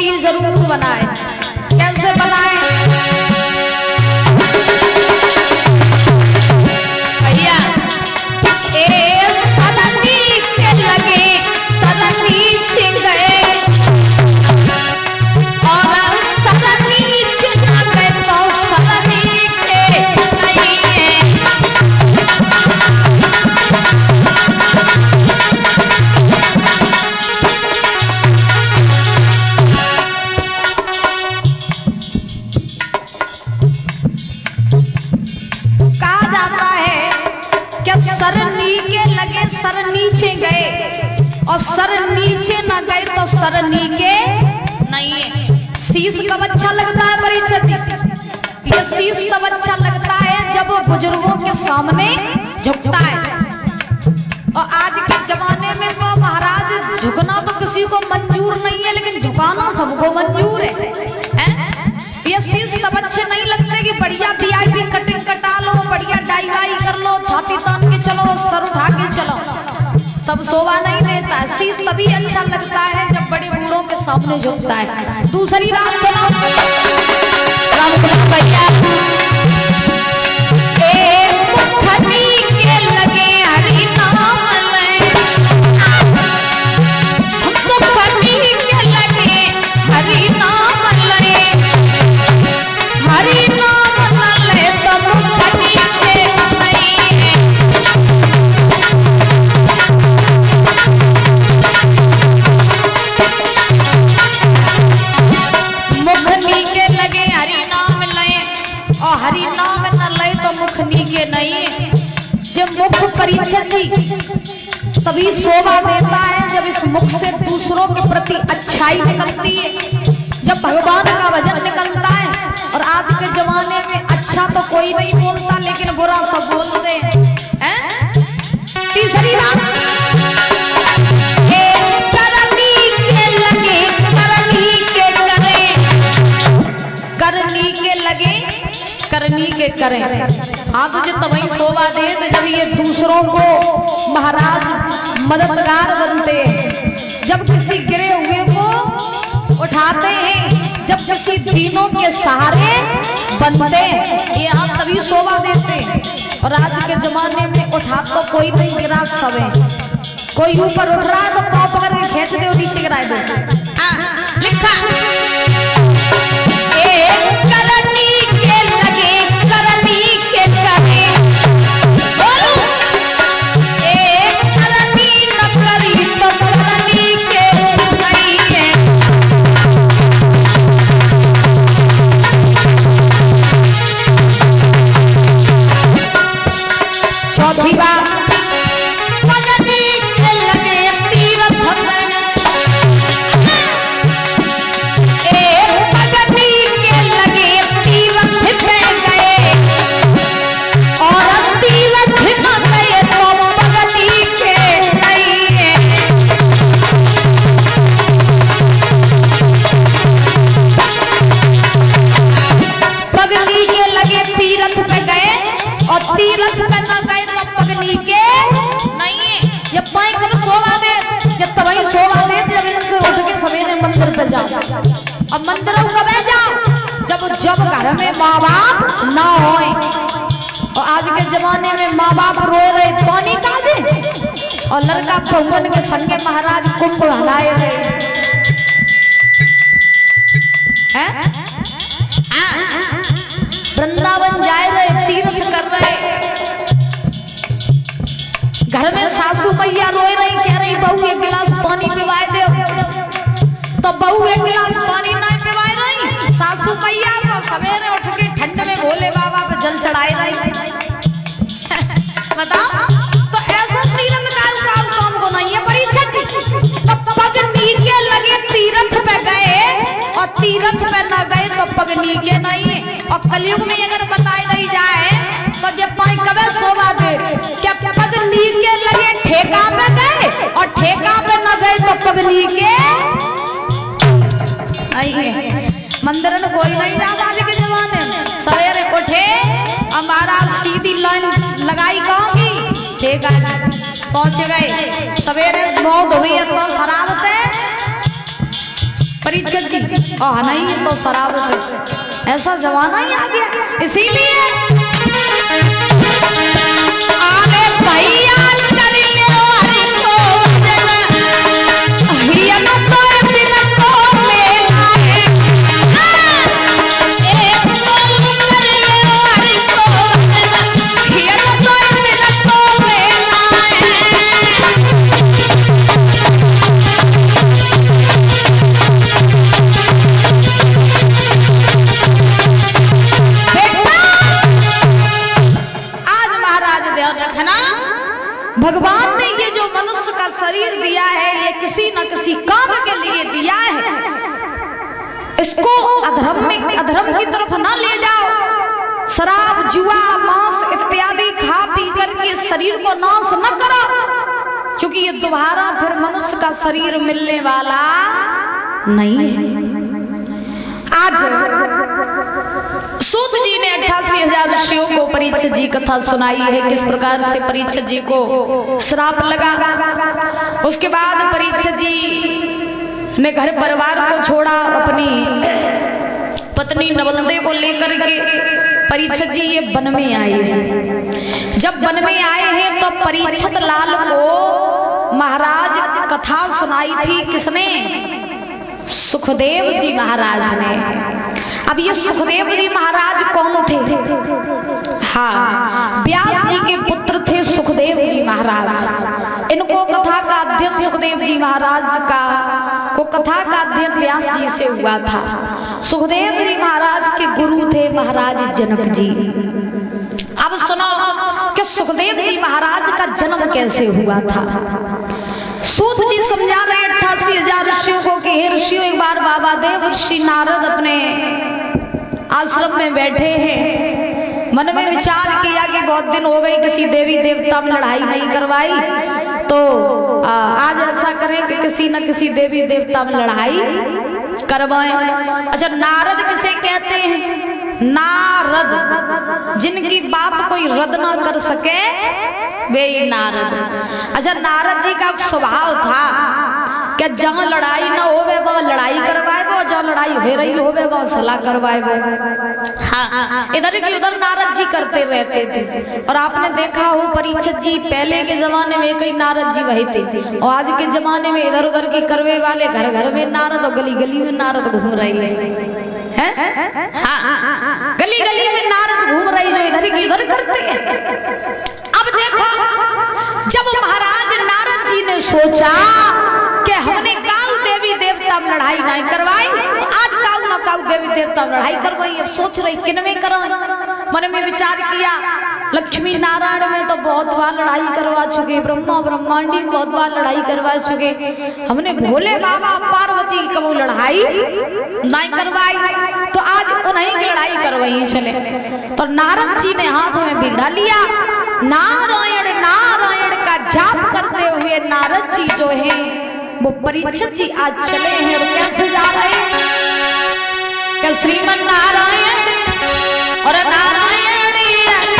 तस्वीर जरूर बनाए। कैसे बनाए भैया? सननी के लगे सननी छिन गए और सननी छिन गए तो सननी के नहीं है। कहा जाता है कि सर नीचे लगे सर नीचे गए और सर नीचे न गए तो सर नीचे नहीं है। शीश कब अच्छा लगता है परिचय? ये शीश तब अच्छा लगता है जब वो बुजुर्गों के सामने झुकता है। और आज के जमाने में तो महाराज झुकना तो किसी को मंजूर नहीं है, लेकिन झुकाना सबको मंजूर है? ये शीश तब अच्छे नहीं लगते कि बढ़िया वीआईपी कटिंग कटा लो, बढ़िया डाई वाई कर लो, छाती तान के चलो, सर उठा के चलो, तब शोभा नहीं देता है। शीश तभी अच्छा लगता है जब बड़े बूढ़ों के सामने झुकता है। दूसरी बात सुनो भैया, मुखनी के लगे हरि नाम ले, मुखनी के लगे हरि नाम ले, हरि नाम न ले तो मुखनी के नहीं है। मुखनी के लगे हरि नाम ले और हरि नाम न ले तो मुखनी के नहीं। जब मुख परिचय थी तभी शोभा देता है, जब इस मुख से दूसरों के प्रति अच्छाई निकलती है, जब भगवान का वजन निकलता है। और आज के जमाने में अच्छा तो कोई नहीं बोलता, लेकिन बुरा सब बोलते हैं। तीसरी बात, करनी के लगे करनी के करे, करनी के लगे करनी के करें। आज जो तभी शोभा दे जब ये दूसरों को महाराज मददगार बनते हैं, जब किसी गिरे हुए को उठाते हैं, जब किसी दीनों के सहारे बनते हैं, ये आप तभी शोभा देते हैं। और आज के जमाने में उठा तो कोई नहीं, गिरा सब है। कोई ऊपर उठ रहा है तो पाँव पकड़ के खींच दे और नीचे गिरा दे। लिखा करनी के लगे करनी के करे, बोलो करनी न करी तो करनी के नहीं है। चौथी बात, पगनी के लगे तीरथ पगनी के लगे तीरथ पे गए और तीरथ न गए तो पगनी के नहीं है। पगनी के लगे तीरथ पे गए और तीरथ पे न गए तो पगनी के नहीं है। ये पाई कब शोभा दे? जब तभी शोभा दे जब इनसे उठ के सवेरे मंदिर पे जाओ। अब मंदिरों कब जाओ? जब घर में माँ बाप ना होए। और आज के जमाने में माँ बाप रो रहे पानी कहाँ से, और लड़का पहुंचन के संगे महाराज कुंभ हलाए रहे हैं, वृंदावन जाए रहे, तीर्थ कर रहे। घर में सासू मैया रोए रही, कह रही बहू एक गिलास पानी पिवाए दो, तो बहू एक गिलास पानी नहीं पिवाए रही। सासू मैया तो सवेरे उठ के ठंड में भोले बाबा को जल चढ़ाए रही। बताओ तो ऐसा तीर्थ का काम को नहीं है परीक्षा जी। तो पगनी के लगे तीर्थ पे गए और तीर्थ पे न गए तो पगनी के नहीं। और कलयुग में अगर बताई नहीं जाए तो जब पाई कबे शोभा दे, क्या पगनी के लगे ठेका पे गए और ठेका पे न गए तो पगनी के मंदिर में कोई नहीं जाता। आज के जमाने में सवेरे उठे हमारा सीधी लाइन लगाई कहूंगी, ठीक है पहुंच गए। सवेरे मौत हुई है तो शराबते परीक्षित जी नहीं तो शराब से, ऐसा जमाना ही आ गया। इसीलिए आने भैया कर ले हरि को वंदन, हियन तो दिन को मेला है, एक बोल कर ले हरि को वंदन, हियन तो दिन को मेला है। भगवान ने ये जो मनुष्य का शरीर दिया है ये किसी न किसी काम के लिए दिया है। इसको अधर्म की तरफ ना ले जाओ। शराब जुआ मांस इत्यादि खा पी करके शरीर को नाश न करो, क्योंकि ये दोबारा फिर मनुष्य का शरीर मिलने वाला नहीं है। आज सूत जी ने 88,000 ऋषियों को परीक्षित जी कथा सुनाई है, किस प्रकार से परीक्षित जी को श्राप लगा। उसके बाद परीक्षित जी ने घर परिवार को छोड़ा, अपनी पत्नी नवलदे को लेकर के परीक्षित जी ये वन में आए हैं। जब वन में आए हैं तो परीक्षित लाल को महाराज कथा सुनाई थी। किसने? सुखदेव जी महाराज ने। अब ये सुखदेव जी महाराज कौन थे? हाँ, व्यास जी के पुत्र थे सुखदेव जी महाराज। इनको कथा का अध्ययन सुखदेव जी महाराज को कथा का अध्ययन व्यास जी से हुआ था। सुखदेव जी महाराज के गुरु थे महाराज जनक जी। अब सुनो कि सुखदेव जी महाराज का जन्म कैसे हुआ था। सूत जी समझा रहे 88,000 ऋषियों को कि हे ऋषियों, एक बार बाबा देव ऋषि नारद अपने आश्रम में बैठे हैं। मन में विचार किया कि बहुत दिन हो गए किसी देवी देवता में लड़ाई नहीं करवाई, तो आज ऐसा करें कि किसी न किसी देवी देवता में लड़ाई करवाएं। अच्छा, नारद किसे कहते हैं? नारद, जिनकी बात कोई रद्द ना कर सके वे ही नारद। अच्छा, नारद जी का स्वभाव था कि जहाँ लड़ाई ना होवे वहाँ लड़ाई करवाए वो, जहाँ लड़ाई हो रही होवे वहाँ सलाह करवाए वो। हाँ, इधर की उधर नारद जी करते रहते थे। और आपने देखा हो परीक्षित जी पहले के जमाने में कई नारद जी वही थे, और आज के जमाने में इधर उधर की करवे वाले घर घर में नारद और गली गली में नारद घूम रही है। हाँ, गली गली में नारद घूम रही जो इधर की उधर करते हैं। अब देखो, जब महाराज नारद जी ने सोचा कि हमने काऊ देवी देवता में लड़ाई नहीं करवाई, तो आज काऊ ना काऊ देवी देवता में लड़ाई करवाई। अब सोच रही किनमें करो। मन में विचार किया, लक्ष्मी नारायण में तो बहुत बार लड़ाई करवा चुके, ब्रह्मा ब्रह्मांडी में बहुत बार लड़ाई करवा चुके, हमने भोले बाबा पार्वती की कबू लड़ाई नहीं करवाई, तो आज उन्हीं की लड़ाई करवाई चले। तो नारद जी ने हाथ में बिगड़ा लिया, नारायण नारायण का जाप करते हुए नारद जी जो है वो परीक्षित जी आज चले हैं। और कैसे जा रहे हैं? क्या श्रीमन नारायण और नारायण हरि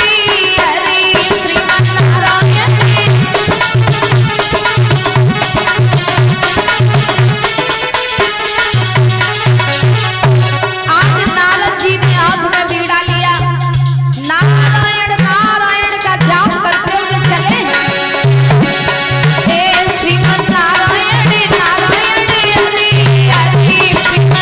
हरि श्रीमन नारायण। आज नारद जी ने हाथ में बिगड़ा लिया, नारायण नारायण का जाप करते हुए चले। श्रीमन नारायण नारायण हरि हरि श्रीमन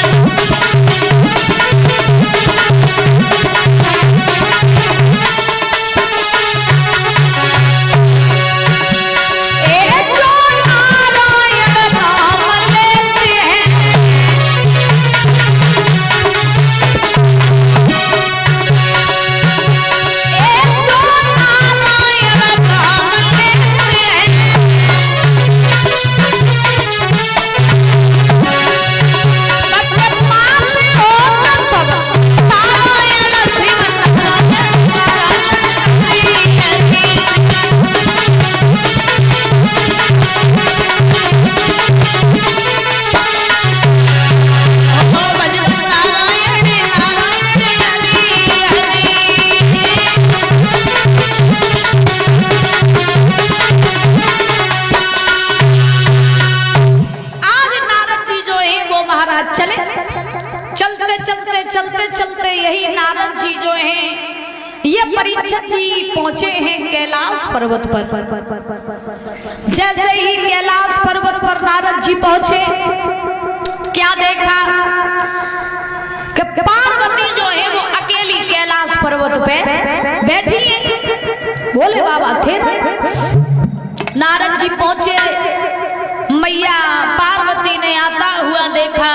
चले। चलते चलते चलते चलते यही नारद जी जो हैं ये परीक्षित जी पहुंचे हैं कैलाश पर्वत पर। जैसे ही कैलाश पर्वत पर नारद जी पहुंचे, क्या देखा कि पार्वती जो है वो अकेली कैलाश पर्वत पे बैठी है। बोले बाबा थे ना। नारद जी पहुंचे, मैया पार्वती ने आता हुआ देखा।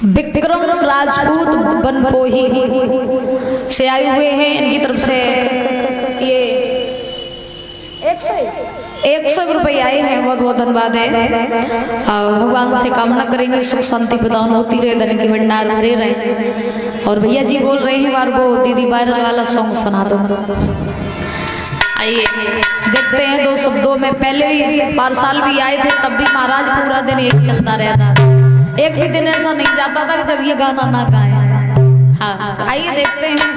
विक्रम राजपूत बनपोही से आए हुए हैं, इनकी तरफ से ये 100 रुपये आए हैं। बहुत बहुत धन्यवाद है। भगवान से कामना करेंगे सुख शांति प्रदान होती रहे, धन के भंडार भरे रहे। और भैया जी बोल रहे हैं बार वो दीदी वायरल वाला सॉन्ग सुना दो। आइए देखते हैं दो शब्दों में। पहले भी पारसाल भी आए थे, तब भी महाराज पूरा दिन एक चलता रहता। एक भी दिन ऐसा नहीं जाता था कि जब ये गाना ना गाए। हाँ आइए देखते हैं।